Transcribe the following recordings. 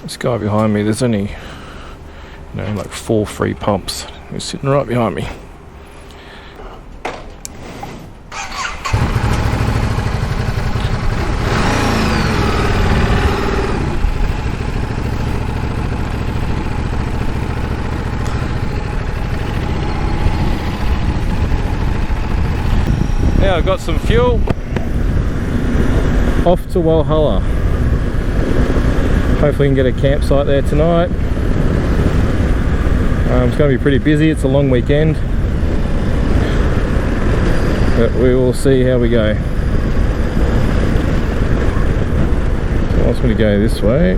This guy behind me, there's only like 4 free pumps. He's sitting right behind me. Now I've got some fuel. Off to Walhalla. Hopefully we can get a campsite there tonight. It's going to be pretty busy, it's a long weekend. But we will see how we go. So wants me to go this way.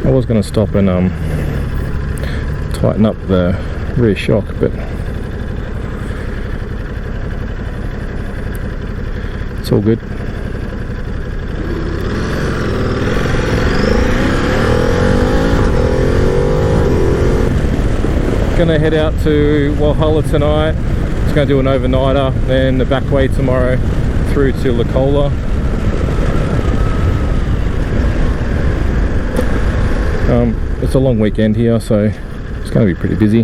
I was going to stop and tighten up the rear shock, but it's all good. Gonna head out to Walhalla tonight. Just gonna do an overnighter, then the back way tomorrow through to Licola. It's a long weekend here, so it's going to be pretty busy.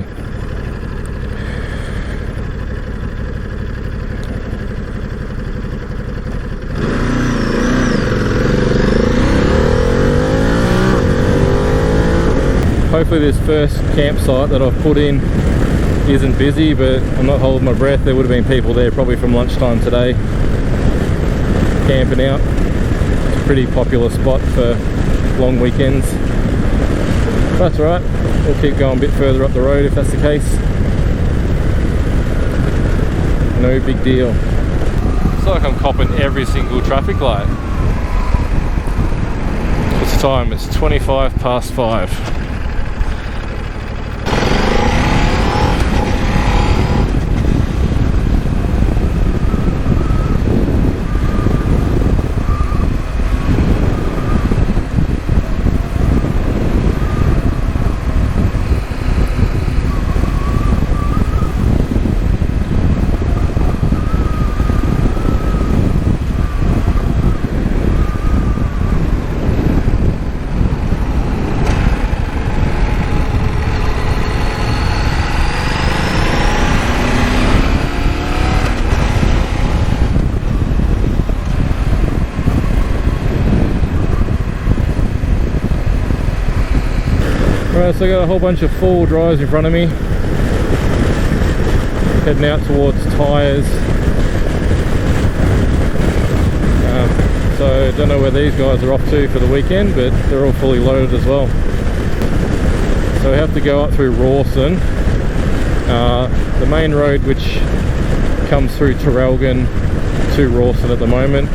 Hopefully this first campsite that I've put in isn't busy, but I'm not holding my breath. There would have been people there probably from lunchtime today camping out. It's a pretty popular spot for long weekends. That's right, we'll keep going a bit further up the road if that's the case. No big deal. It's like I'm copping every single traffic light. What's the time? It's 25 past 5. Right, so I got a whole bunch of 4-wheel drives in front of me, heading out towards tyres. So don't know where these guys are off to for the weekend, but they're all fully loaded as well. So we have to go up through Rawson, the main road which comes through Traralgon to Rawson at the moment.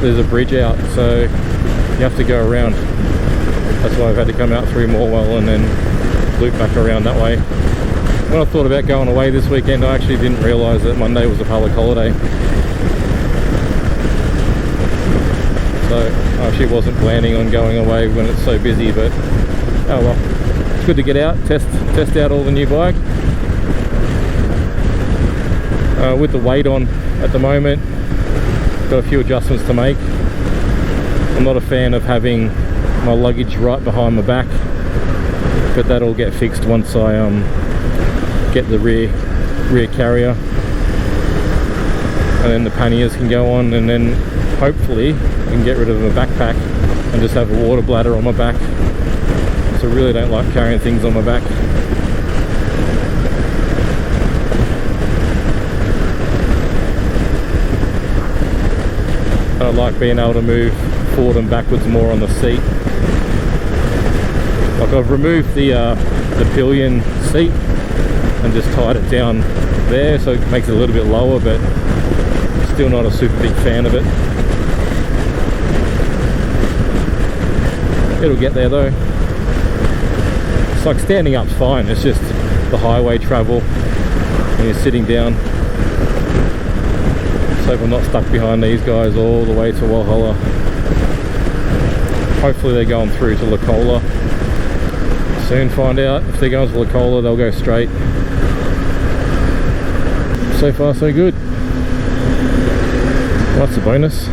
There's a bridge out, so you have to go around. That's why I've had to come out through Morwell and then loop back around that way. When I thought about going away this weekend, I actually didn't realise that Monday was a public holiday. So I actually wasn't planning on going away when it's so busy, but oh well. It's good to get out, test out all the new bike. With the weight on at the moment, got a few adjustments to make. I'm not a fan of having my luggage right behind my back, but that'll get fixed once I get the rear carrier, and then the panniers can go on, and then hopefully I can get rid of my backpack and just have a water bladder on my back. So I really don't like carrying things on my back. I like being able to move forward and backwards more on the seat. Like I've removed the pillion seat and just tied it down there, so it makes it a little bit lower, but still not a super big fan of it. It'll get there though. It's like standing up's fine, it's just the highway travel when you're sitting down. So if I'm not stuck behind these guys all the way to Walhalla. Hopefully they're going through to Licola. Soon find out. If they're going to Licola, they'll go straight. so far so good. That's a bonus.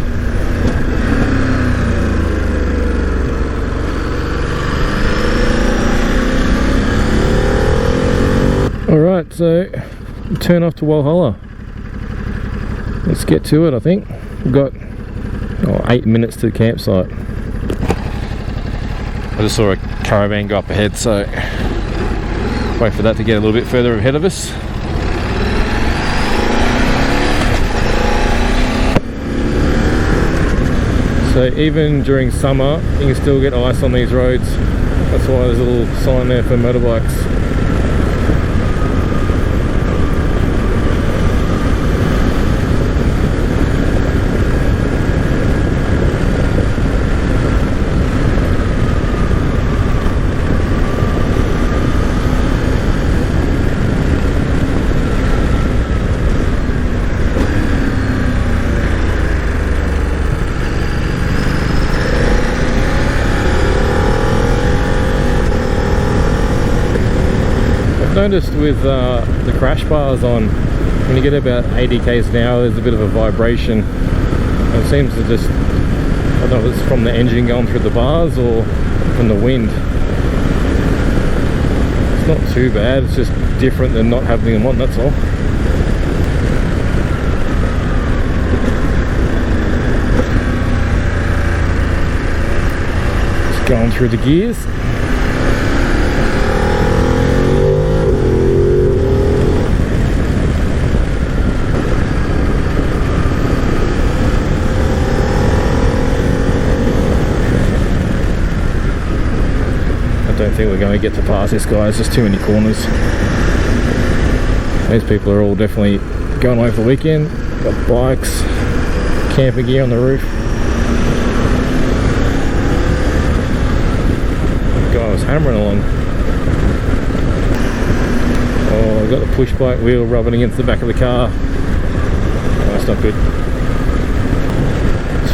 Alright, so turn off to Walhalla. Let's get to it. I think we've got 8 minutes to the campsite. I just saw a caravan go up ahead, so wait for that to get a little bit further ahead of us. So even during summer you can still get ice on these roads. That's why there's a little sign there for motorbikes. Noticed with the crash bars on, when you get about 80 k's an hour, there's a bit of a vibration. It seems to just, I don't know if it's from the engine going through the bars or from the wind. It's not too bad, it's just different than not having them on, that's all. Just going through the gears. I don't think we're going to get to pass this guy, it's just too many corners. These people are all definitely going away for the weekend. Got bikes, camping gear on the roof. The guy was hammering along. Oh, I've got the push bike wheel rubbing against the back of the car. Oh, that's not good.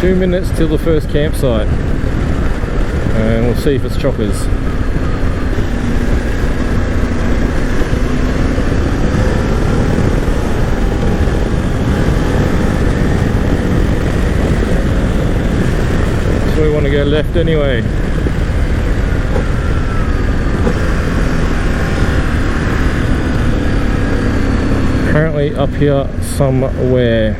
2 minutes till the first campsite. And we'll see if it's chockers. We want to go left anyway. Apparently up here somewhere.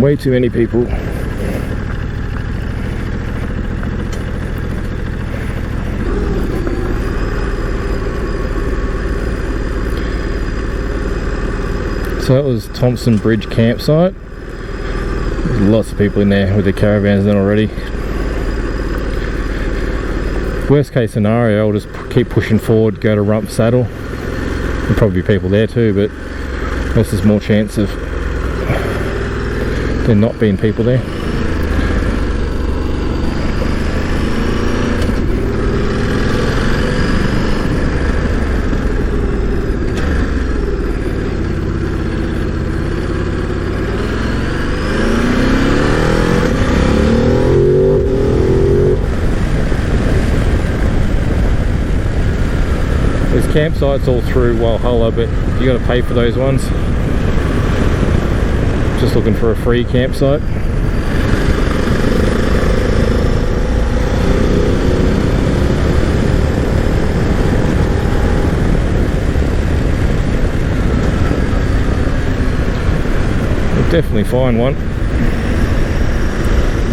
Way too many people. So that was Thompson Bridge campsite. There's lots of people in there with their caravans then already. Worst case scenario, I'll just keep pushing forward, go to Rump Saddle. There'll probably be people there too, but there's more chance of there not being people there. There's campsites all through Walhalla, but you got to pay for those ones. Just looking for a free campsite. We'll definitely find one.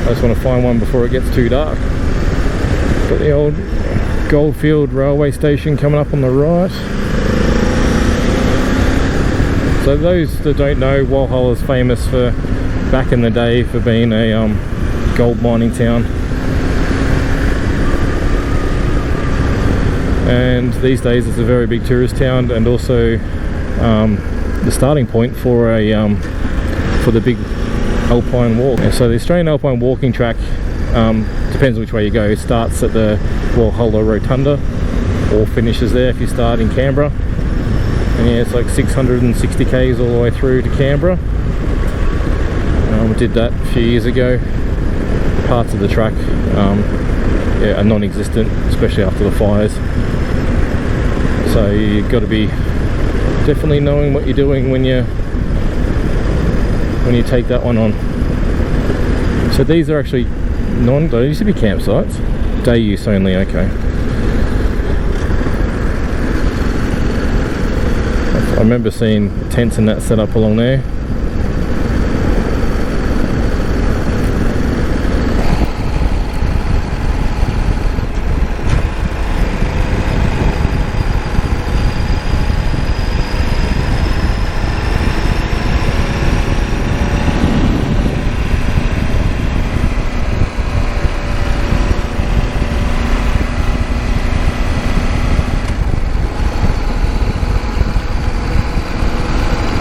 I just want to find one before it gets too dark. Got the old Goldfield railway station coming up on the right. So those that don't know, Walhalla is famous for, back in the day, for being a gold mining town. And these days it's a very big tourist town, and also the starting point for a for the big alpine walk. And so the Australian Alpine Walking Track, depends which way you go, starts at the Walhalla Rotunda or finishes there if you start in Canberra. And yeah, it's like 660 k's all the way through to Canberra. We did that a few years ago. Parts of the track yeah, are non-existent, especially after the fires. So you've got to be definitely knowing what you're doing when you take that one on. So these are actually they used to be campsites, day use only. Okay. I remember seeing tents and that set up along there.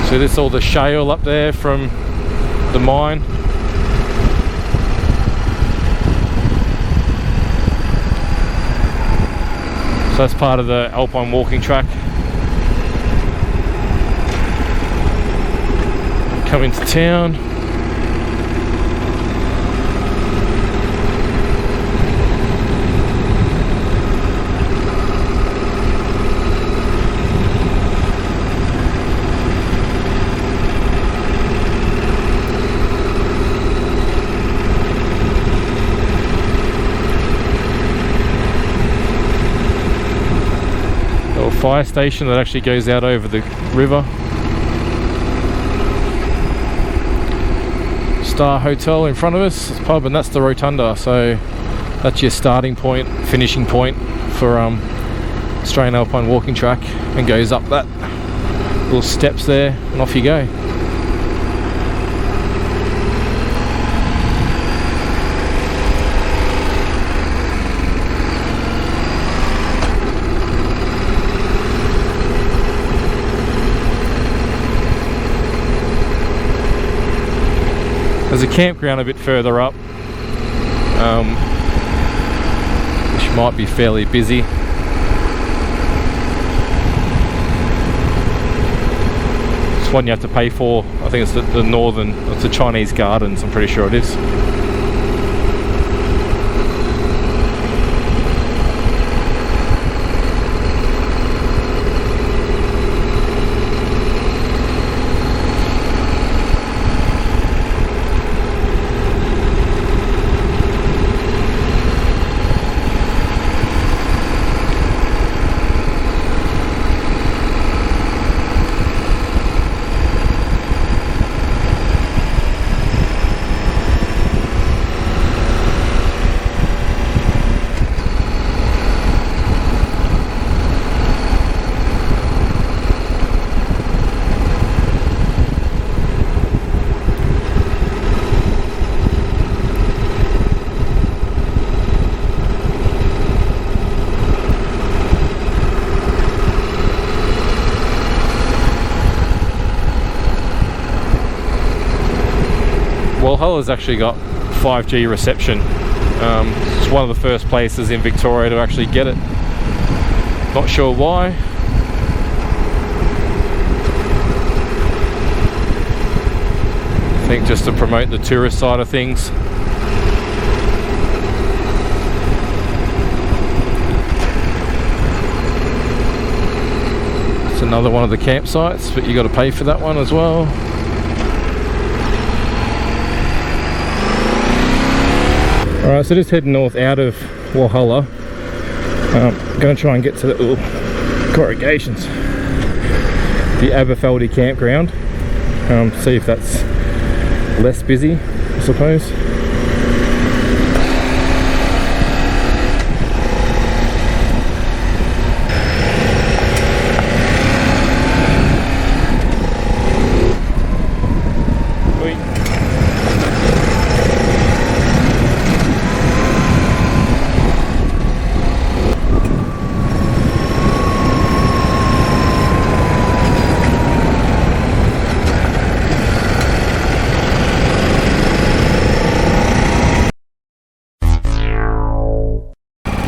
So this is all the shale up there from the mine. So that's part of the Alpine Walking Track. Come into town. Fire station that actually goes out over the river. Star Hotel in front of us, it's a pub, and that's the Rotunda. So that's your starting point, finishing point for Australian Alpine Walking Track, and goes up that little steps there and off you go. There's a campground a bit further up, which might be fairly busy. It's one you have to pay for. I think it's the northern, it's the Chinese Gardens, I'm pretty sure it is. Walhalla's actually got 5G reception. It's one of the first places in Victoria to actually get it. Not sure why. I think just to promote the tourist side of things. It's another one of the campsites, but you got to pay for that one as well. Alright, so just heading north out of Walhalla. Going to try and get to the corrugations. The Aberfeldy campground. See if that's less busy, I suppose.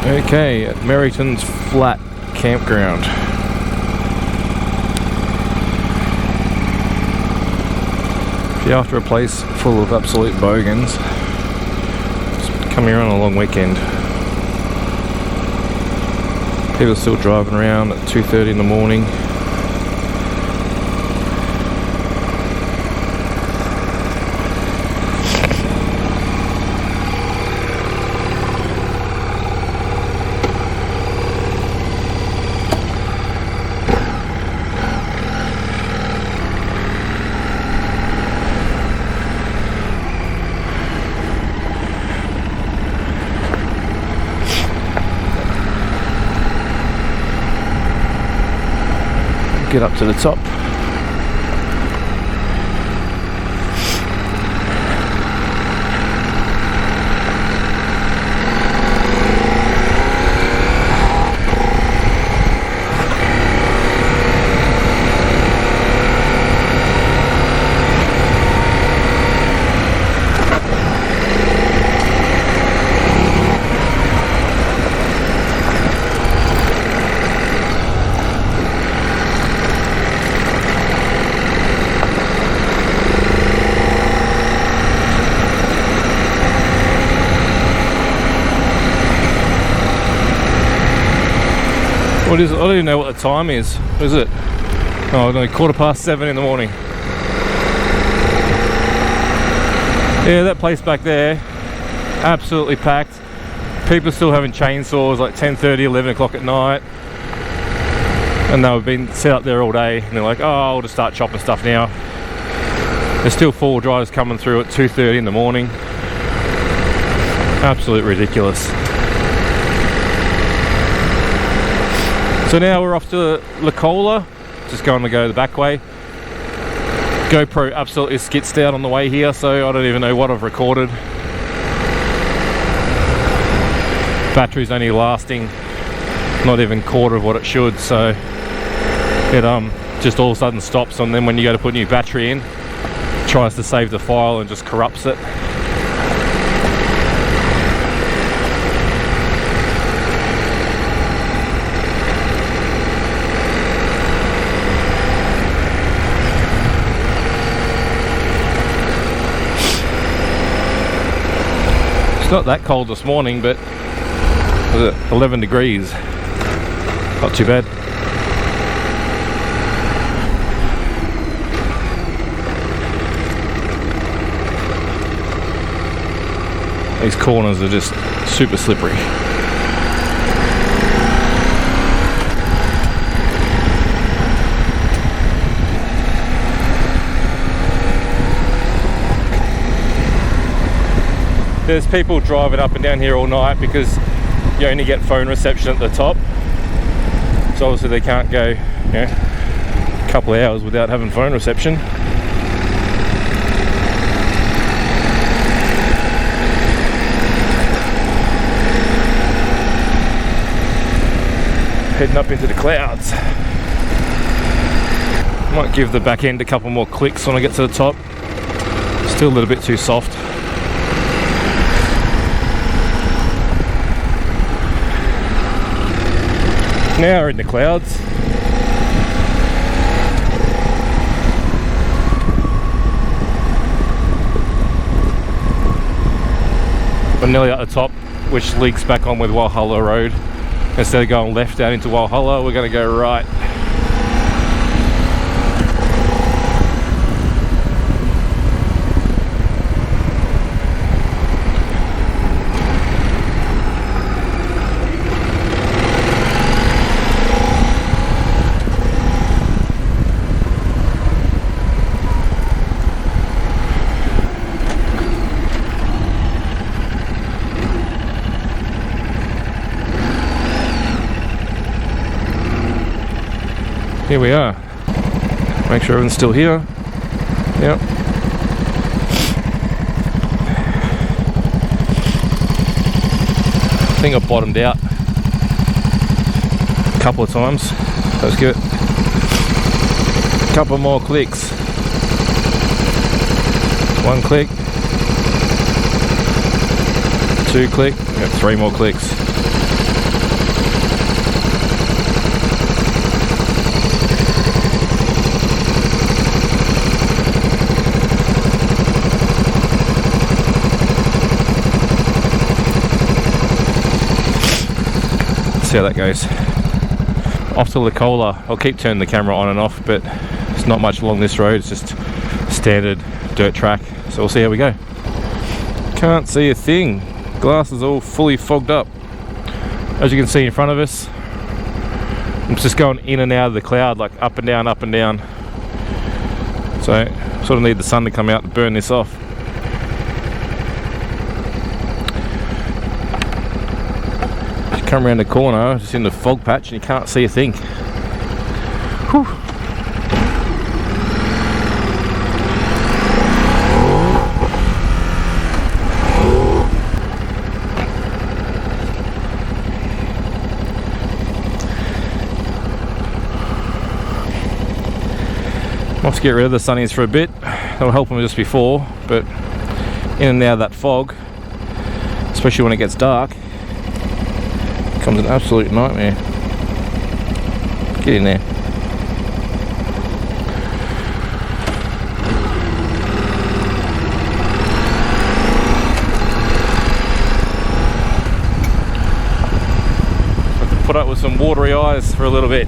Okay, at Merrington's Flat Campground. If you're after a place full of absolute bogans, just come here on a long weekend. People are still driving around at 2:30 in the morning. Get up to the top. What is it? I don't even know what the time is. What is it? Oh, no, 7:15 in the morning. Yeah, that place back there, absolutely packed. People still having chainsaws like 10:30, 11 o'clock at night. And they've been set up there all day. And they're like, oh, I'll just start chopping stuff now. There's still 4 drivers coming through at 2:30 in the morning. Absolute ridiculous. So now we're off to Licola, just going to go the back way. GoPro absolutely skits out on the way here, so I don't even know what I've recorded. Battery's only lasting not even a quarter of what it should, so it just all of a sudden stops, and then when you go to put a new battery in, it tries to save the file and just corrupts it. Not that cold this morning, but was it 11 degrees? Not too bad. These corners are just super slippery. There's people driving up and down here all night because you only get phone reception at the top. So obviously they can't go, you know, a couple of hours without having phone reception. Heading up into the clouds. Might give the back end a couple more clicks when I get to the top. Still a little bit too soft. Now we're in the clouds. We're nearly at the top, which links back on with Walhalla Road. Instead of going left out into Walhalla, we're going to go right. Here we are. Make sure everyone's still here. Yep. I think I bottomed out a couple of times. Let's give it a couple more clicks. 1 click. 2 click. Got 3 more clicks. see how that goes. Off to Licola. I'll keep turning the camera on and off, but it's not much along this road. It's just standard dirt track. So we'll see how we go. Can't see a thing. Glass is all fully fogged up. As you can see in front of us, it's just going in and out of the cloud, like up and down, up and down. So sort of need the sun to come out to burn this off. You come around the corner, just in the fog patch, and you can't see a thing. Whew. Must get rid of the sunnies for a bit. That'll help them just before, but in and out of that fog, especially when it gets dark, becomes an absolute nightmare. Get in there. Have to put up with some watery eyes for a little bit.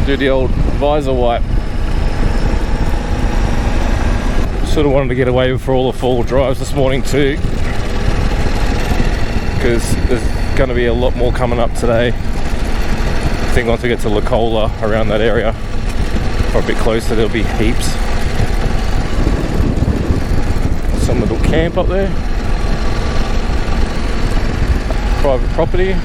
Do the old visor wipe. Sort of wanted to get away for all the fall drives this morning too, because there's going to be a lot more coming up today. I think once we get to Licola, around that area, or a bit closer, there'll be heaps. Some little camp up there. Private property.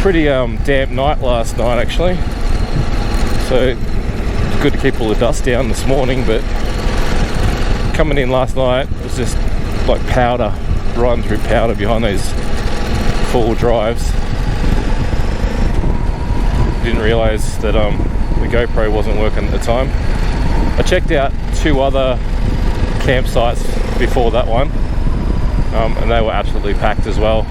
Pretty damp night last night actually, so it's good to keep all the dust down this morning, but coming in last night it was just like powder, riding through powder behind those four-wheel drives. Didn't realise that the GoPro wasn't working at the time. I checked out 2 other campsites before that one, and they were absolutely packed as well.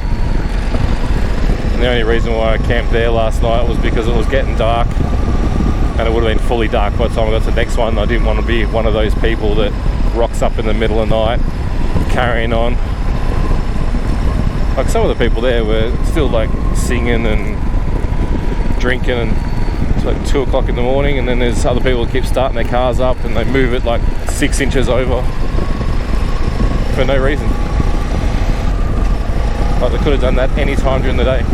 And the only reason why I camped there last night was because it was getting dark, and it would have been fully dark by the time I got to the next one. I didn't want to be one of those people that rocks up in the middle of the night carrying on. Like some of the people there were still like singing and drinking, and it's like 2 o'clock in the morning, and then there's other people that keep starting their cars up and they move it like 6 inches over for no reason. Like they could have done that any time during the day.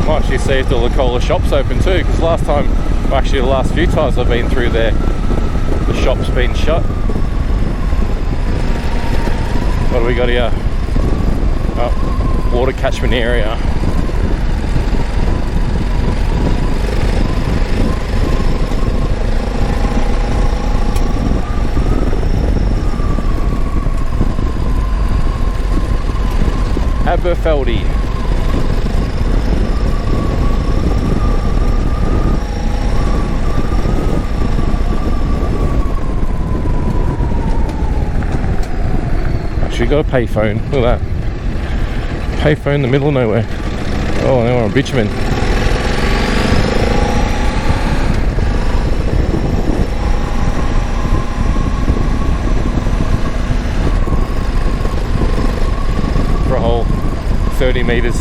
Might actually see if the Licola shop's open too, because last time, well, actually the last few times I've been through there, the shop's been shut. What do we got here? Oh, water catchment area. Aberfeldy. Actually got a payphone. Look at that. Payphone in the middle of nowhere. Oh, now we're on bitumen. For a whole 30 meters.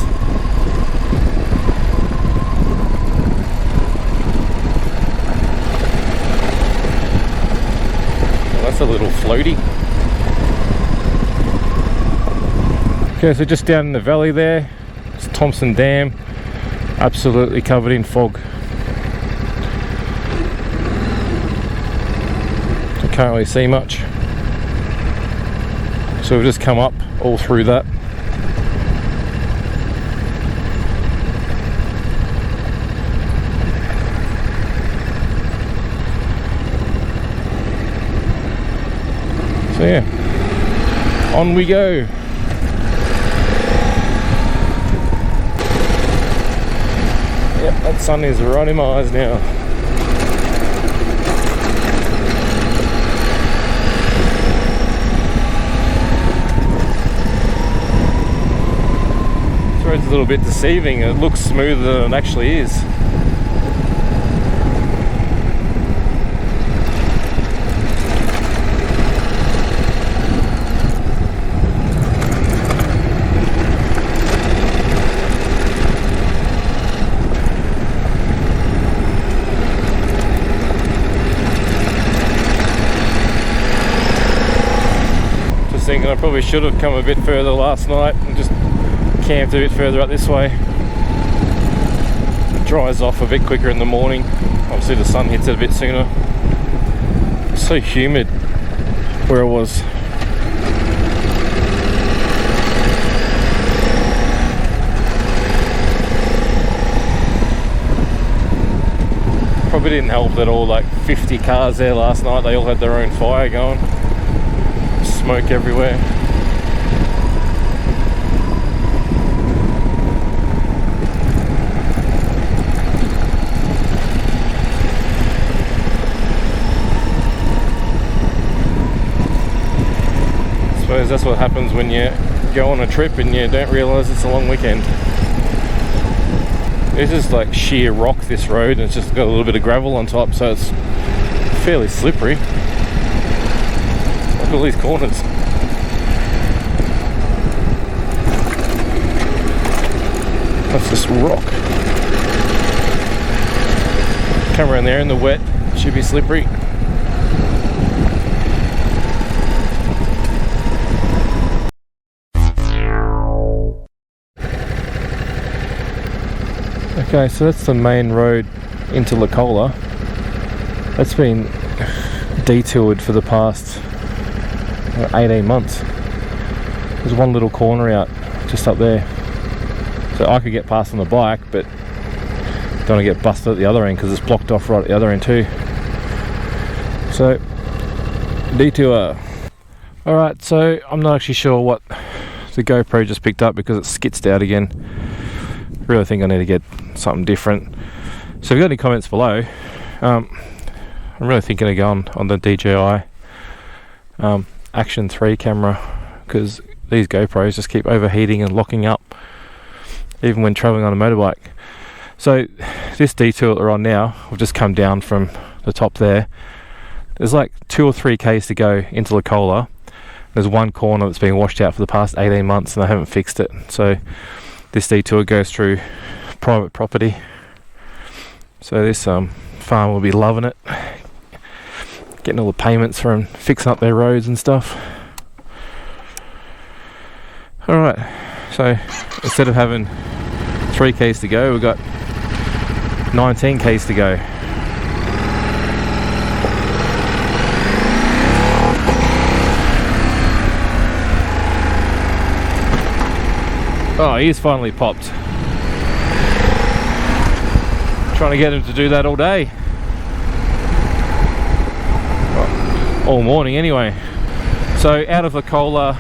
Well, that's a little floaty. Okay, so just down in the valley there, it's Thompson Dam, absolutely covered in fog. I can't really see much. So we've just come up all through that. So yeah, on we go. Yep, that sun is right in my eyes now. This road's a little bit deceiving. It looks smoother than it actually is. should have come a bit further last night and just camped a bit further up this way. It dries off a bit quicker in the morning. Obviously the sun hits it a bit sooner. It's so humid where I was. Probably didn't help that all like 50 cars there last night, they all had their own fire going. Smoke everywhere. I suppose that's what happens when you go on a trip and you don't realise it's a long weekend. It's just like sheer rock, this road, and it's just got a little bit of gravel on top, so it's fairly slippery. Look at all these corners. That's just rock. Come around there in the wet, should be slippery. Okay, so that's the main road into Licola. That's been detoured for the past 18 months. There's one little corner out just up there. So I could get past on the bike, but don't want to get busted at the other end because it's blocked off right at the other end too. So, detour. Alright, so I'm not actually sure what the GoPro just picked up because it skitzed out again. Really think I need to get something different. So if you've got any comments below, I'm really thinking of going on the DJI Action 3 camera because these GoPros just keep overheating and locking up even when traveling on a motorbike. So this detour that we're on now, we've just come down from the top there. There's like 2 or 3 k's to go into Licola. There's one corner that's been washed out for the past 18 months and they haven't fixed it. So this detour goes through private property. So this farm will be loving it. Getting all the payments from fixing up their roads and stuff. Alright, so instead of having 3 k's to go, we've got 19 k's to go. Oh, he's finally popped. Trying to get him to do that all day. Well, all morning anyway. So out of Licola,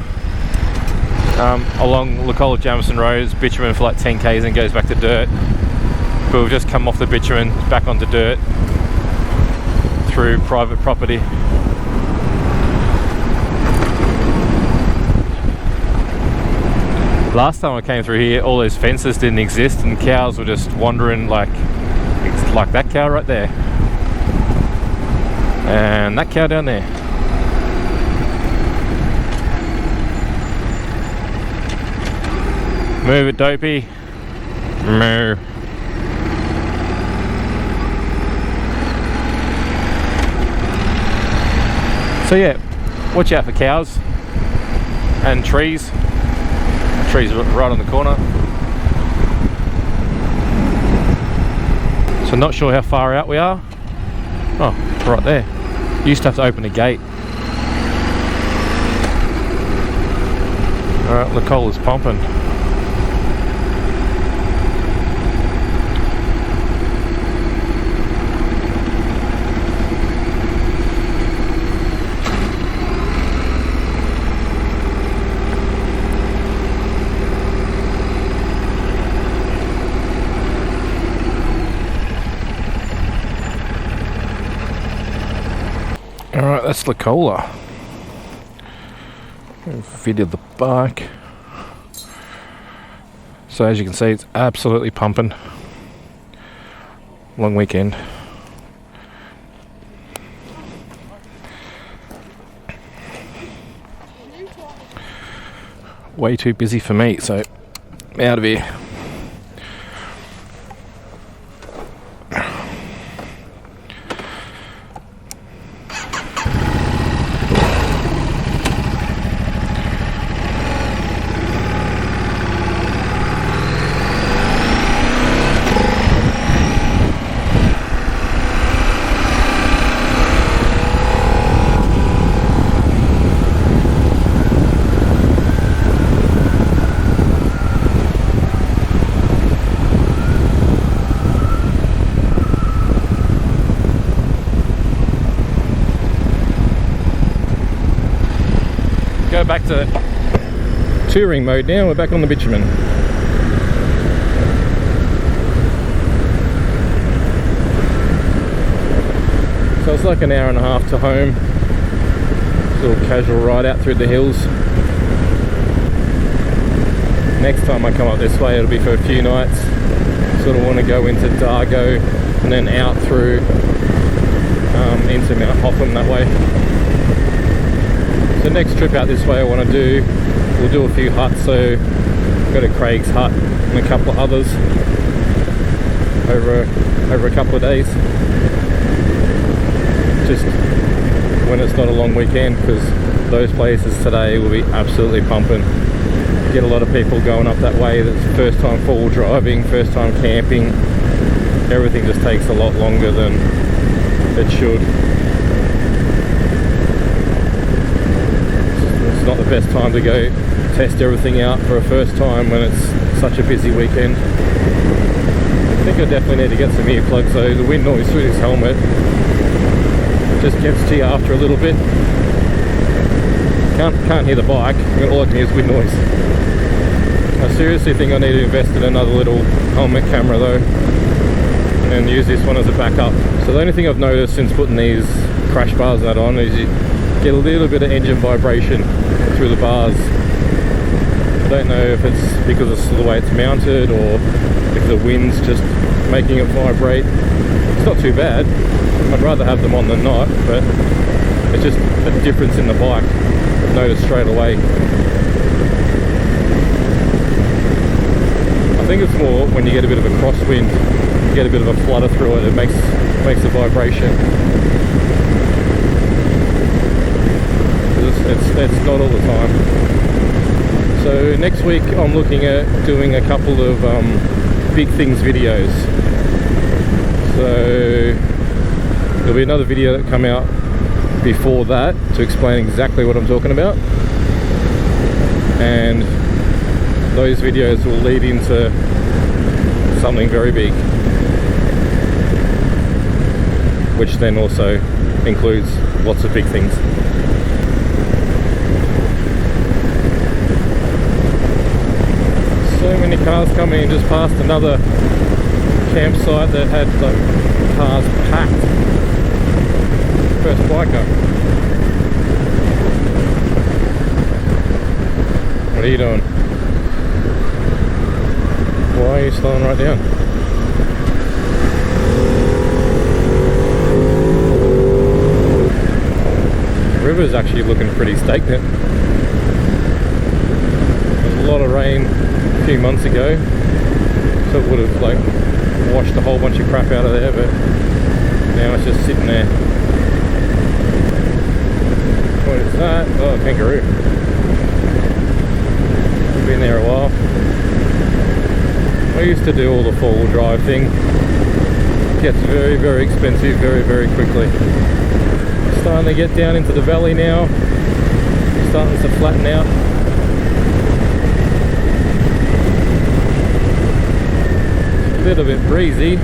along Licola Jamison Road, it's bitumen for like 10 k's and goes back to dirt. But we've just come off the bitumen, back onto dirt through private property. Last time I came through here, all those fences didn't exist and cows were just wandering like that cow right there. And that cow down there. Move it, Dopey. Moo. So yeah, watch out for cows and trees. Trees right on the corner. So not sure how far out we are. Oh, right there. You used to have to open a gate. Alright, Licola's pumping. Alright, that's Licola. Video the bike. So as you can see, it's absolutely pumping. Long weekend. Way too busy for me, so out of here. to touring mode now. We're back on the bitumen. So it's like an hour and a half to home. Just a little casual ride out through the hills. Next time I come up this way, it'll be for a few nights. Sort of want to go into Dargo and then out through into Mount Hotham that way. So next trip out this way I want to do, we'll do a few huts. So go to Craig's hut and a couple of others over a couple of days. Just when it's not a long weekend, because those places today will be absolutely pumping. Get a lot of people going up that way. That's first time four-wheel driving, first time camping. Everything just takes a lot longer than it should. It's not the best time to go test everything out for a first time when it's such a busy weekend. I think I definitely need to get some earplugs though. The wind noise through this helmet just gets to you after a little bit. Can't hear the bike, all I can hear is wind noise. I seriously think I need to invest in another little helmet camera though, and use this one as a backup. So the only thing I've noticed since putting these crash bars and that on is you get a little bit of engine vibration through the bars. I don't know if it's because of the way it's mounted or if the wind's just making it vibrate. It's not too bad. I'd rather have them on than not, but it's just a difference in the bike. I've noticed straight away. I think it's more when you get a bit of a crosswind, you get a bit of a flutter through it, it makes a vibration. It's not all the time. So next week I'm looking at doing a couple of big things videos. So there'll be another video that come out before that to explain exactly what I'm talking about, and those videos will lead into something very big, which then also includes lots of big things. So many cars coming in, just past another campsite that had like cars packed. First biker. What are you doing? Why are you slowing right down? The river's actually looking pretty stagnant. There's a lot of rain a few months ago, so it would have like washed a whole bunch of crap out of there, but now it's just sitting there. What is that? Oh, a kangaroo. Been there a while. I used to do all the four-wheel drive thing. It gets very, very expensive very, very quickly. Starting to get down into the valley now. Starting to flatten out. A little bit breezy.